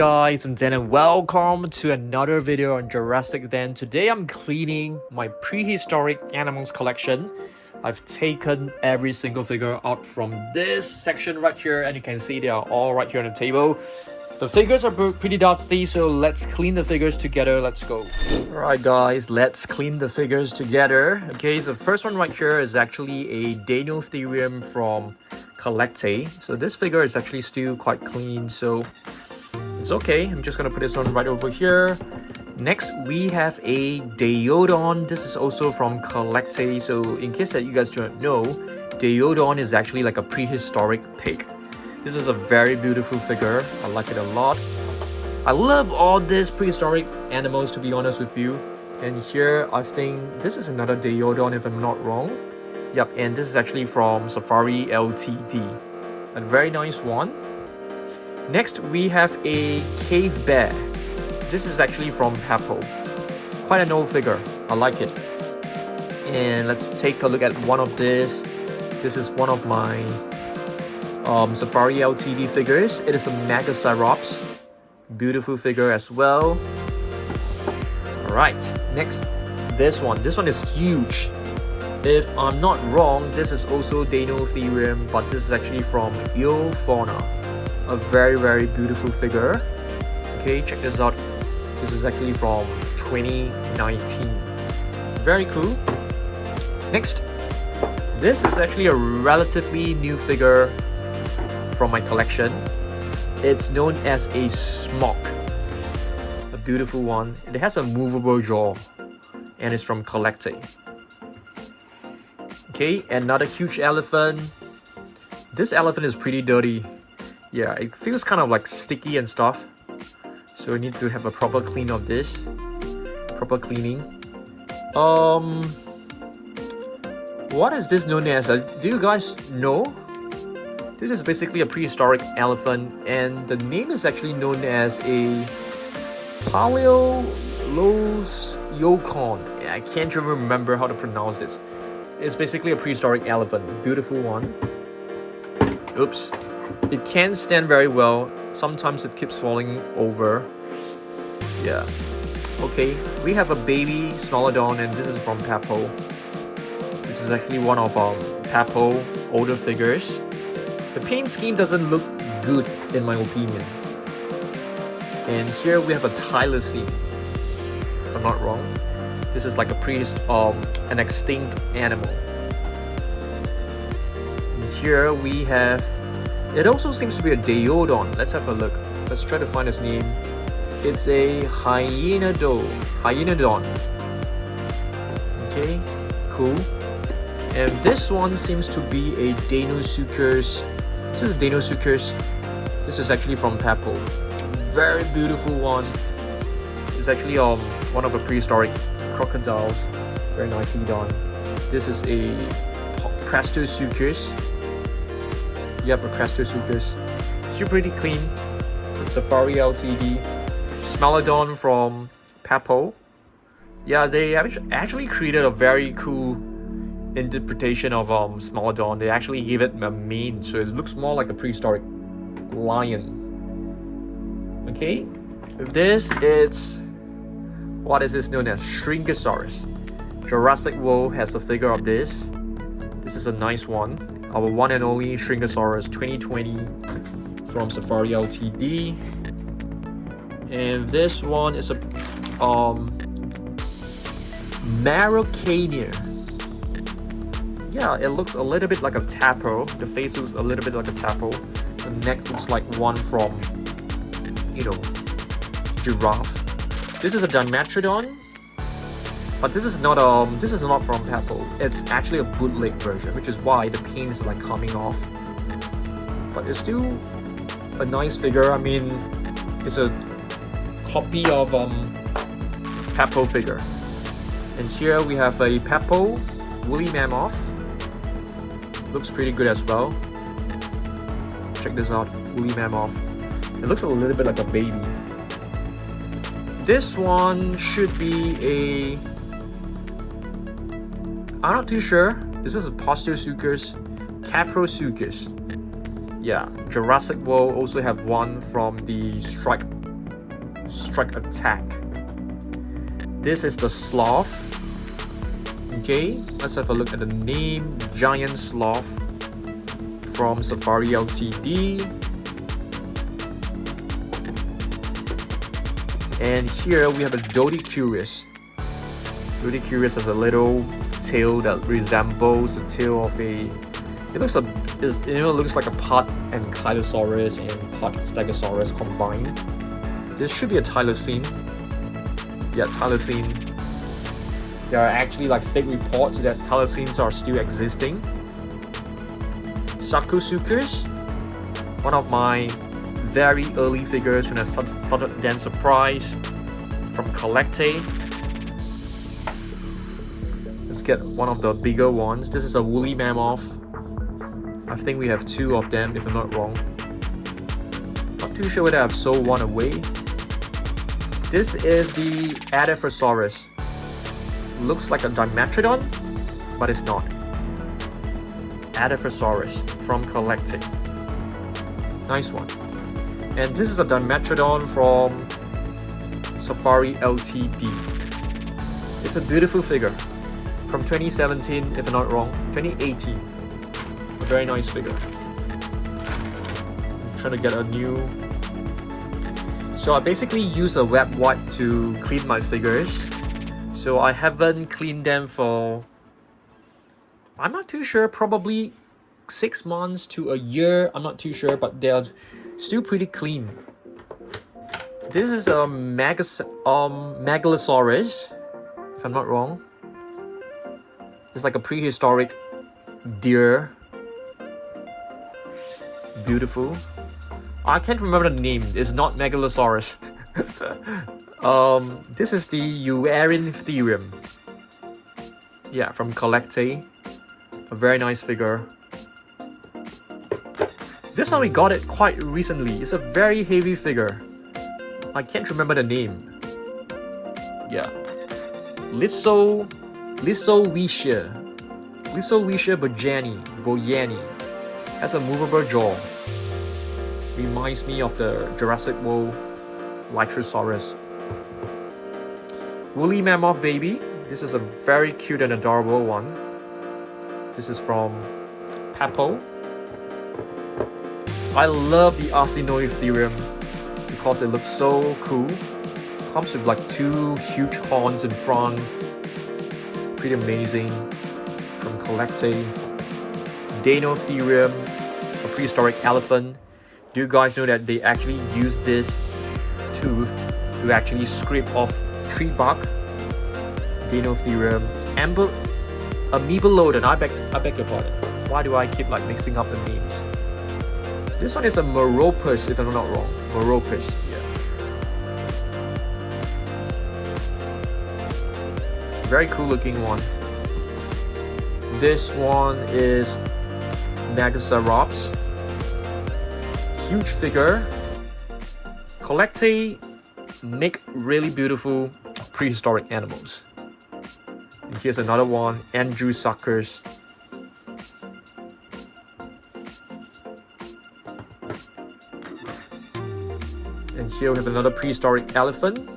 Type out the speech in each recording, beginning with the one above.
guys, I'm Dan and welcome to another video on Jurassic Den. Today I'm cleaning my prehistoric animals collection. I've taken every single figure out from this section right here, and you can see they are all right here on the table. The figures are pretty dusty, so let's clean the figures together. Let's go. Alright guys, let's clean the figures together. Okay, so the first one right here is actually a Dinosaurs from CollectA. So this figure is actually still quite clean, so it's okay. I'm just gonna put this one right over here. Next, we have a Diprotodon. This is also from CollectA. So in case that you guys don't know, Diprotodon is actually like a prehistoric pig. This is a very beautiful figure. I like it a lot. I love all these prehistoric animals, to be honest with you. And here, I think this is another Diprotodon if I'm not wrong. Yep, and this is actually from Safari Ltd. A very nice one. Next, we have a cave bear. This is actually from Papo. Quite an old figure. I like it. And let's take a look at one of this. This is one of my Safari Ltd figures. It is a Megatherium. Beautiful figure as well. Alright, next, this one. This one is huge. If I'm not wrong, this is also Dinotherium, but this is actually from Fauna. A very, very beautiful figure. Okay, check this out. This is actually from 2019. Very cool. Next, this is actually a relatively new figure from my collection. It's known as a smock. A beautiful one. It has a movable jaw, and it's from CollectA. Okay, another huge elephant. This elephant is pretty dirty. Yeah, it feels kind of like sticky and stuff. So we need to have a proper clean of this. Proper cleaning. What is this known as? Do you guys know? This is basically a prehistoric elephant, and the name is actually known as a Paleoloscyon. I can't even remember how to pronounce this. It's basically a prehistoric elephant. Beautiful one. Oops. It can stand very well. Sometimes it keeps falling over. Yeah. Okay, we have a baby Megalodon, and this is from Papo. This is actually one of Papo older figures. The paint scheme doesn't look good in my opinion. And here we have a Thylacine, if I'm not wrong. This is like a an extinct animal. And here we have, it also seems to be a Diprotodon. Let's have a look. Let's try to find its name. It's a Hyaenodon. Okay, cool. And this one seems to be a Dinosaurs. This is a Dinosaurs. This is actually from Papo. Very beautiful one. It's actually one of the prehistoric crocodiles. Very nicely done. This is a Prehistoric. Yep, a Prehistoric. Still pretty clean. Safari Ltd. Megalodon from Papo. Yeah, they actually created a very cool interpretation of Megalodon. They actually gave it a mane, so it looks more like a prehistoric lion. Okay, with this, it's, what is this known as? Shrinkosaurus. Jurassic World has a figure of this. This is a nice one. Our one and only Shrinkosaurus 2020 from Safari Ltd. And this one is a Marocania. Yeah, it looks a little bit like a Papo. The face looks a little bit like a Papo. The neck looks like one from, you know, giraffe. This is a Diprotodon, but this is not from Papo. It's actually a bootleg version, which is why the paint is like coming off. But it's still a nice figure. I mean, it's a copy of Papo figure. And here we have a Papo woolly mammoth. Looks pretty good as well. Check this out, woolly mammoth. It looks a little bit like a baby. This one should be a, I'm not too sure. Is this a Prehistoric? Caprosuchus. Yeah, Jurassic World also have one from the Strike strike attack. This is the sloth. Okay, let's have a look at the name. Giant sloth from Safari Ltd. And here we have a Doedicurus. Doedicurus has a little tail that resembles the tail of a. It looks like a pod and Clytosaurus and pod Stegosaurus combined. This should be a Thylacine. Yeah, Thylacine. There are actually like fake reports that Thylacines are still existing. Sakusuchus, one of my very early figures when I started then Surprise from CollectA. Let's get one of the bigger ones. This is a woolly mammoth. I think we have two of them if I'm not wrong. Not too sure whether I've sold one away. This is the Adaphosaurus. Looks like a Dimetrodon, but it's not. Adaphosaurus from CollectA. Nice one. And this is a Dimetrodon from Safari Ltd. It's a beautiful figure. From 2017, if I'm not wrong. 2018. A very nice figure. I'm trying to get a new... So I basically use a wet wipe to clean my figures. So I haven't cleaned them for... I'm not too sure, probably 6 months to a year. I'm not too sure, but they're still pretty clean. This is a Megalosaurus, if I'm not wrong. It's like a prehistoric deer. Beautiful. I can't remember the name. It's not Megalosaurus. This is the Hyaenodon. Yeah, from CollectA. A very nice figure. This one we got it quite recently. It's a very heavy figure. I can't remember the name. Yeah. Lissowiscia Boyani has a movable jaw. Reminds me of the Jurassic World Lytrosaurus. Woolly mammoth baby. This is a very cute and adorable one. This is from Papo. I love the Hyaenodon because it looks so cool. Comes with like 2 huge horns in front. Pretty amazing. From CollectA. Dinotherium, a prehistoric elephant. Do you guys know that they actually use this tooth to actually scrape off tree bark? Dinotherium. Megalodon. I beg your pardon. Why do I keep like mixing up the names? This one is a Meropus, if I'm not wrong. Meropus, yeah. Very cool looking one. This one is Megatherium. Huge figure. CollectA make really beautiful prehistoric animals. And here's another one, Andrewsuchus. And here we have another prehistoric elephant.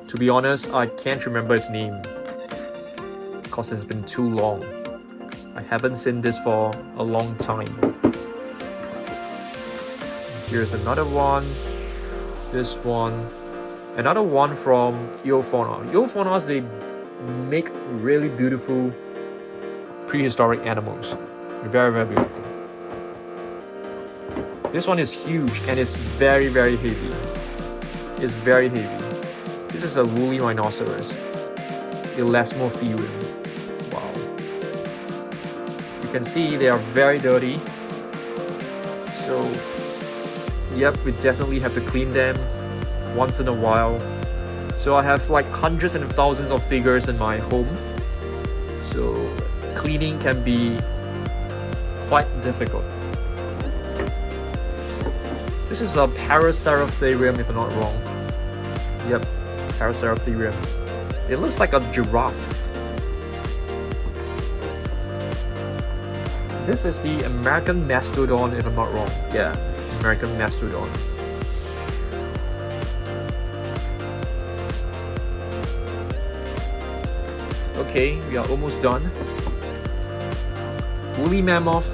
To be honest, I can't remember its name because it's been too long. I haven't seen this for a long time. Here's another one. This one. Another one from Eofauna. Eopaunas, they make really beautiful prehistoric animals. Very, very beautiful. This one is huge and it's very, very heavy. It's very heavy. This is a woolly rhinoceros. Elasmotherium. Wow. You can see they are very dirty. So, yep, we definitely have to clean them once in a while. So I have like hundreds and thousands of figures in my home. So cleaning can be quite difficult. This is a Parasaurolotherium if I'm not wrong. Yep, Parasaurolotherium. It looks like a giraffe. This is the American Mastodon if I'm not wrong. Yeah, American Mastodon. Okay, we are almost done. Woolly Mammoth,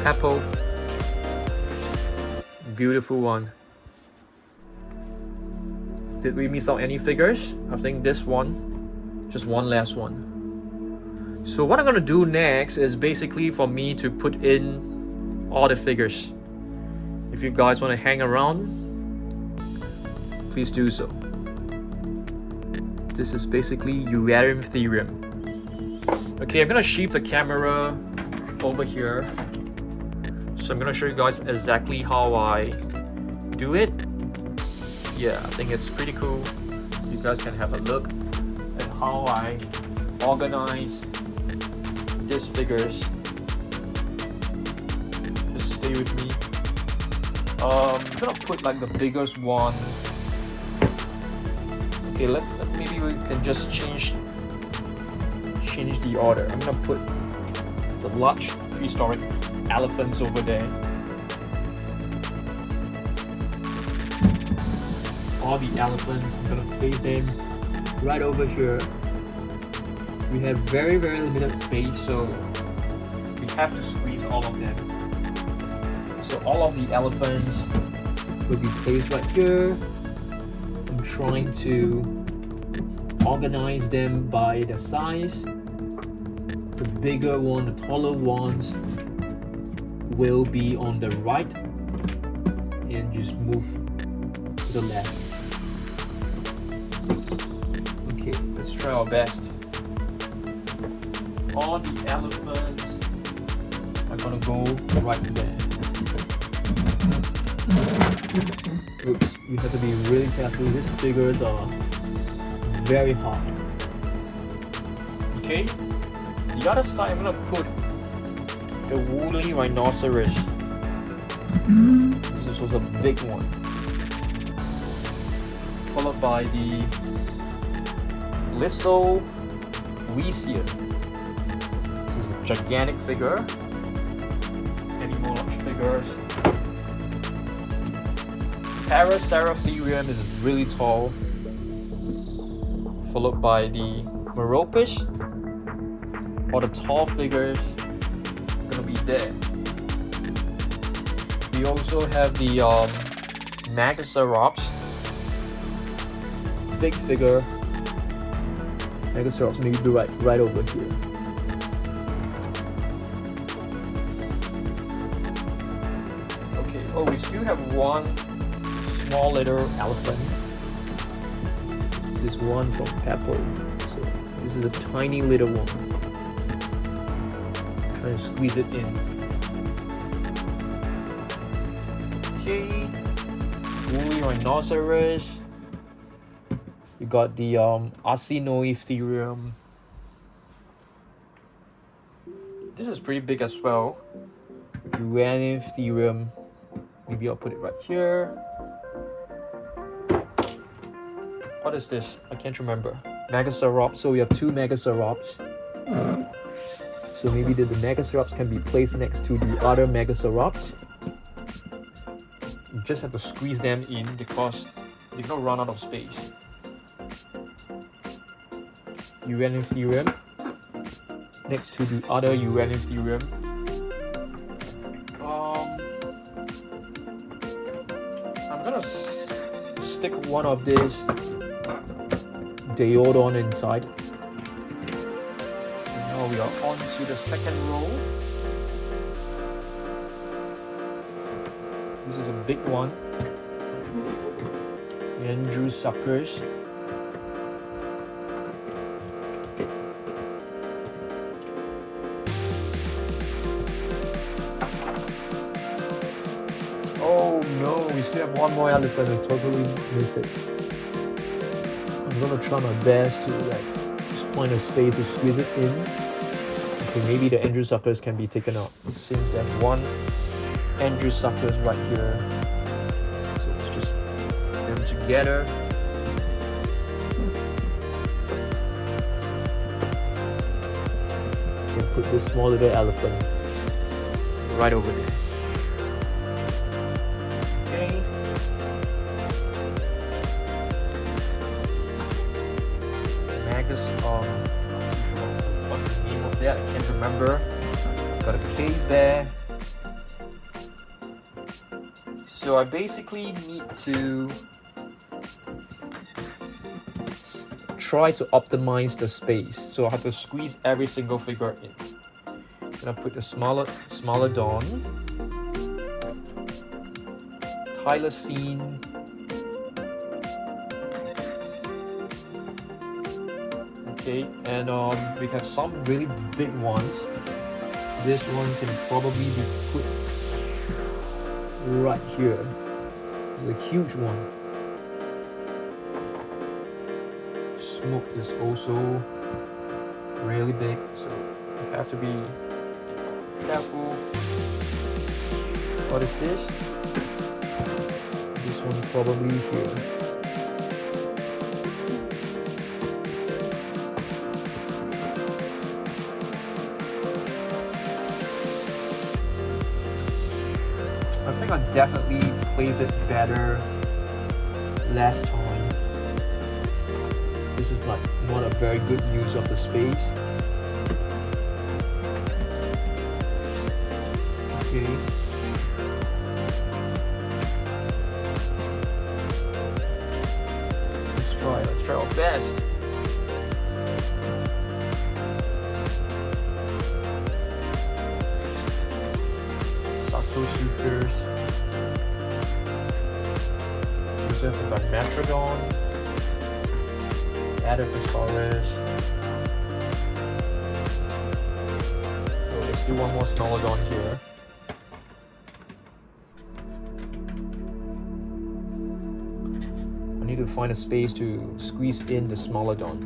Papo, beautiful one. Did we miss out any figures? I think this one, just one last one. So what I'm gonna do next is basically for me to put in all the figures. If you guys want to hang around, please do so. This is basically Hyaenodon. Okay, I'm gonna shift the camera over here. So I'm gonna show you guys exactly how I do it. Yeah, I think it's pretty cool. You guys can have a look at how I organize these figures. Just stay with me. I'm gonna put like the biggest one. Okay, maybe we can just change the order. I'm gonna put the large prehistoric elephants over there. All the elephants, I'm gonna place them right over here. We have very limited space, so we have to squeeze all of them. So all of the elephants will be placed right here. I'm trying to organize them by the size. The bigger one, the taller ones will be on the right, and just move to the left. Okay, let's try our best. All the elephants are gonna go right there. Oops, you have to be really careful. These figures are very hard. Okay, the other side I'm gonna put the woolly rhinoceros. This was a big one. Followed by the Glyptodon. This is a gigantic figure. Any more large figures? Megatherium is really tall. Followed by the Meropis. All the tall figures are gonna be there. We also have the Megatherium. Big figure. Megatherium maybe be right over here. Okay, oh, we still have one small little elephant. This one from Papo. So this is a tiny little one. Try to squeeze it in. Okay, woolly rhinoceros. You got the Hyaenodon. This is pretty big as well. Hyaenodon. Maybe I'll put it right here. What is this? I can't remember. Megatherium. So we have two Megatheriums. So maybe the Megatheriums can be placed next to the other Megatheriums. You just have to squeeze them in because they're gonna run out of space. Hyaenodon next to the other Hyaenodon. I'm gonna stick one of these Diprotodon inside. And now we are on to the second row. This is a big one. Dinosaurs. Oh no, we still have one more elephant. I totally miss it. I'm gonna try my best to just find a space to squeeze it in. Okay, maybe the Dinosaurs can be taken out since there's one Dinosaurs right here. So let's just put them together. And put this small little elephant right over there. Okay. of that, I can't remember. Got a cave there. So I basically need to try to optimize the space. So I have to squeeze every single figure in. Gonna put the smaller Don, Thylacine, okay, and we have some really big ones. This one can probably be put right here. It's a huge one. Smoke is also really big, so you have to be careful. What is this? This one probably here. I think I definitely placed it better last time. This is like not a very good use of the space. Okay. Let's try our best. Suitors. We've got Mastodon, Arctodus. So let's do one more Megalodon here. I need to find a space to squeeze in the Megalodon.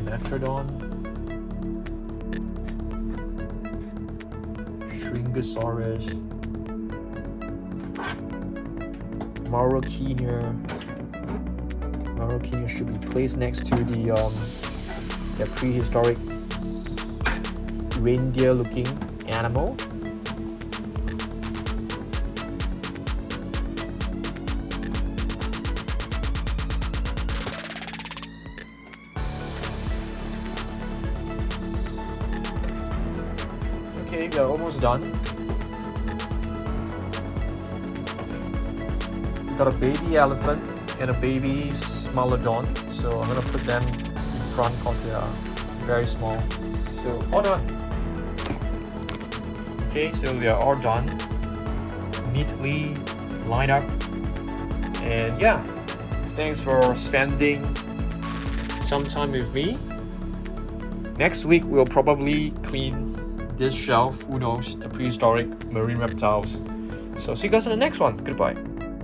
Mastodon, Shringosaurus, Marocchina should be placed next to the prehistoric reindeer-looking animal. Okay, we are almost done. We got a baby elephant and a baby Megalodon, so I'm gonna put them in front because they are very small. So all done. Okay, so we are all done. Neatly lined up. And yeah, thanks for spending some time with me. Next week we'll probably clean this shelf, who knows, the prehistoric marine reptiles. So see you guys in the next one. Goodbye.